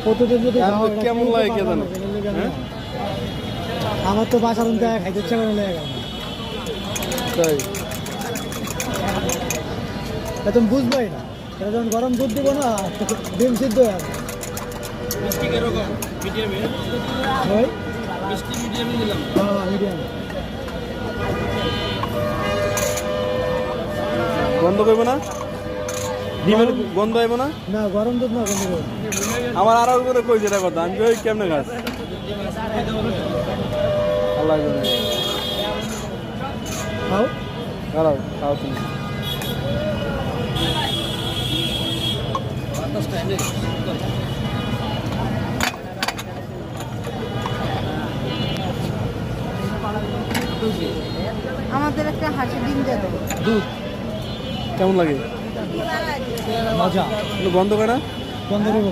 প্রতিদিন যদি কেমন লাগে কে জানে। আমার তো বাসার খাইতে ইচ্ছা করে লেগে গেল তাই তুমি বুঝবোই না, এটা যখন গরম দুধ দিব না ডিম সিদ্ধ হয়ে যাবে। গন্ধ করবো না, ডিমের গন্ধ আইব না? না গরম দুধ না গন্ধ করবো। আমার আরো করে কই যেটা কথা আমি ওই কেমনে গাছ আল্লাহ খাও খাও খাও তুমি। আমাদের একটা হাঁসের ডিম দেবে। দুধ কেমন লাগে? মজা। গন্ধ করে না? গন্ধ করবো।